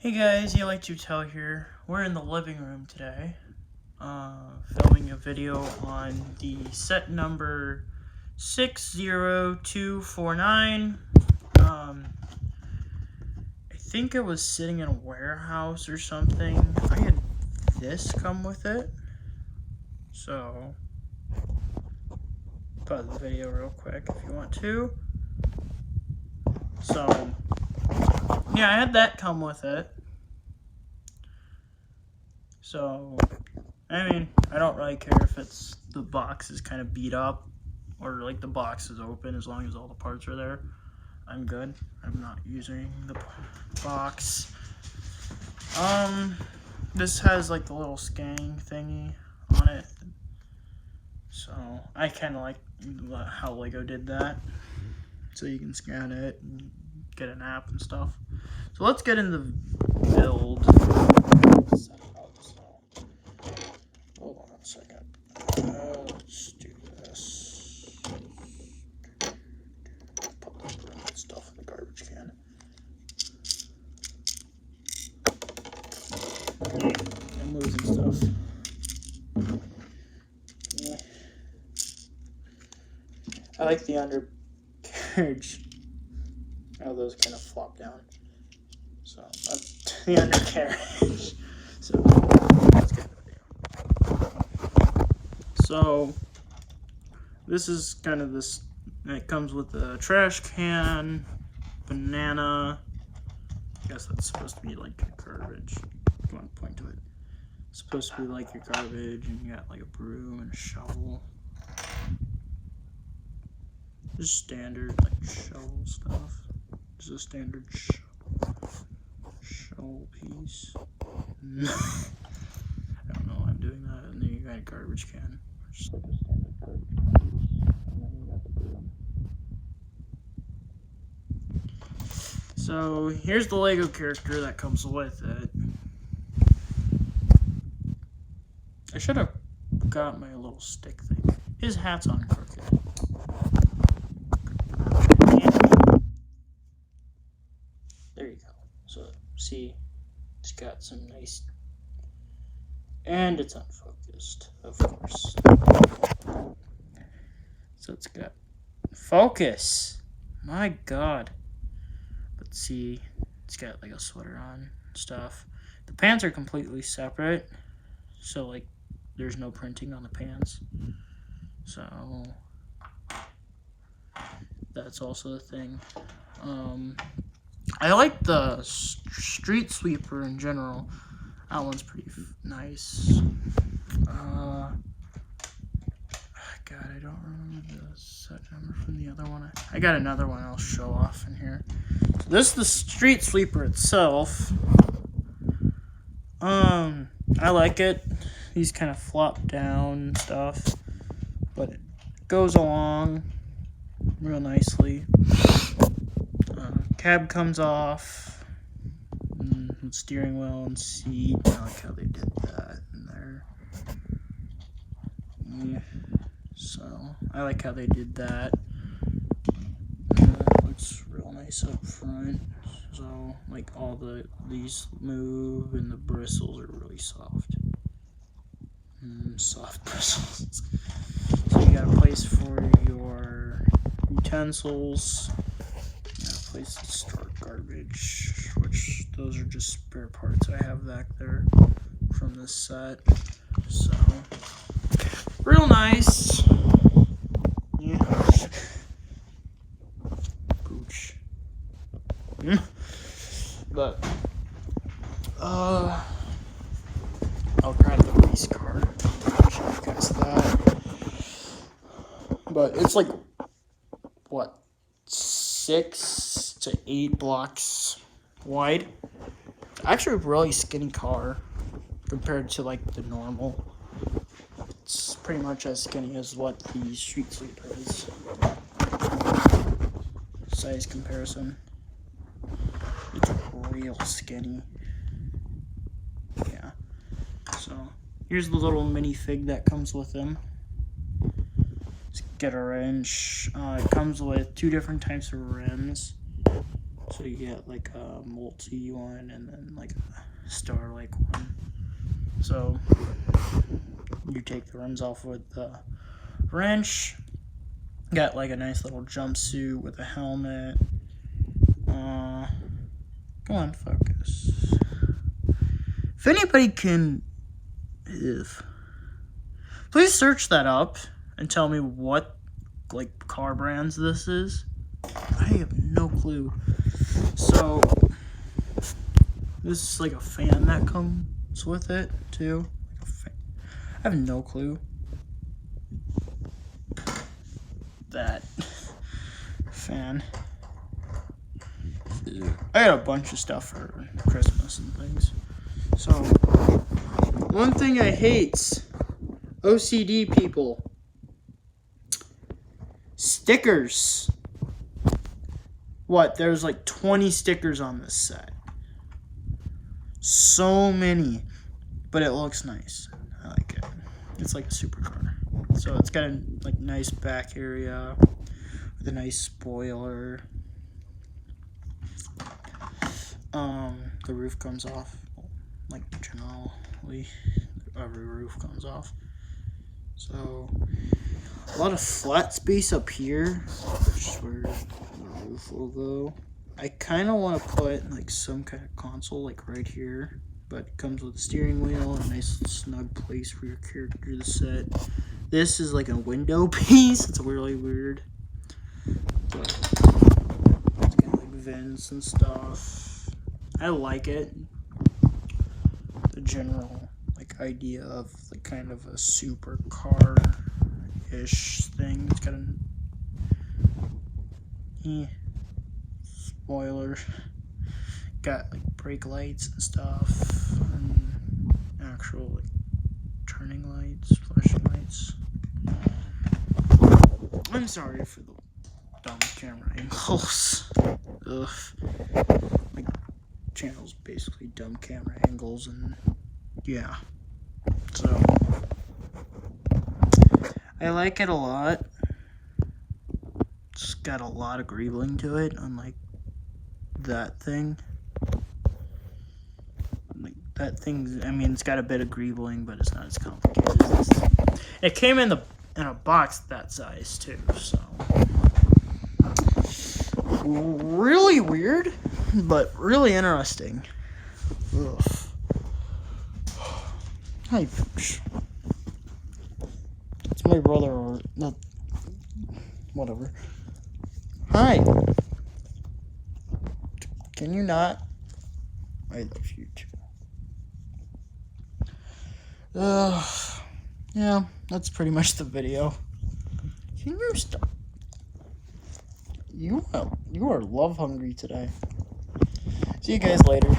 Hey guys, Yellow2Tell here. We're in the living room today, filming a video on the set number 60249. I think it was sitting in a warehouse or something. I had this come with it, so pause the video real quick if you want to. So, yeah, I had that come with it. So, I mean, I don't really care if the box is kind of beat up or like the box is open, as long as all the parts are there. I'm good. I'm not using the box. This has like the little scanning thingy on it. So, I kind of like how Lego did that. So you can scan it and get an app and stuff. So let's get in the build. Hold on a second. Let's do this. Put that stuff in the garbage can. I'm losing stuff. Yeah. I like the undercarriage. How those kind of flop down. So that's the undercarriage. So let's get the video. So this is kind of this. It comes with a trash can, banana. I guess that's supposed to be like your garbage. You want to point to it. It's supposed to be like your garbage, and you got like a broom and a shovel. Just standard like shovel stuff. Just a standard shovel piece. I don't know why I'm doing that. And then you got a garbage can. Just like a standard garbage can piece. And then you got the broom. So here's the Lego character that comes with it. I should have got my little stick thing. His hat's on crooked. There you go. So see, it's got some nice, and it's unfocused, of course. So it's got focus. My God. Let's see, it's got like a sweater on and stuff. The pants are completely separate, so like there's no printing on the pants. So that's also a thing. I like the street sweeper in general. That one's pretty nice. God, I don't remember the set number from the other one. I got another one I'll show off in here. So this is the street sweeper itself. I like it. These kind of flop down and stuff, but it goes along real nicely. Cab comes off, steering wheel and seat. I like how they did that in there. Yeah. So I like how they did that. Looks real nice up front. So like all these move and the bristles are really soft. Soft bristles. So you got a place for your utensils. Place to store garbage, which those are just spare parts I have back there from this set. So real nice. Yeah. Gooch. But I'll grab the race car. I'll show you guys that. But it's like what, 6 to 8 blocks wide. Actually a really skinny car compared to like the normal. It's pretty much as skinny as what the street sweeper is. Size comparison. It's real skinny. Yeah. So here's the little minifig that comes with them. Let's get a wrench. It comes with 2 different types of rims. So you get like a multi one and then like a star-like one. So you take the rims off with the wrench. Got like a nice little jumpsuit with a helmet. Come on, focus. If anybody can, please search that up and tell me what like car brands this is. I have no clue. So this is like a fan that comes with it too. I have no clue. That fan. I got a bunch of stuff for Christmas and things. So one thing I hate, OCD people, stickers. What? There's like 20 stickers on this set. So many, but it looks nice. I like it. It's like a supercar. So it's got a like nice back area with a nice spoiler. The roof comes off. Like generally, every roof comes off. So a lot of flat space up here, which is where the roof will go. I kind of want to put like some kind of console like right here, but it comes with a steering wheel and a nice snug place for your character to sit. This is like a window piece. It's really weird. But it's got like vents and stuff. I like it. The general like idea of the kind of a supercar-ish thing. It's got a spoiler. Got like brake lights and stuff, and actual like turning lights, flashing lights. I'm sorry for the dumb camera angles. Ugh. My channel's basically dumb camera angles, and yeah. So I like it a lot. It's got a lot of greebling to it, unlike that thing. Like that thing, I mean, it's got a bit of greebling, but it's not as complicated as this thing. It came in a box that size too, so really weird, but really interesting. Ugh. Hi, Pooch. It's my brother, or not. Whatever. Hi. Can you not? I love you too. Yeah, that's pretty much the video. Can you stop? You are love hungry today. See you guys later.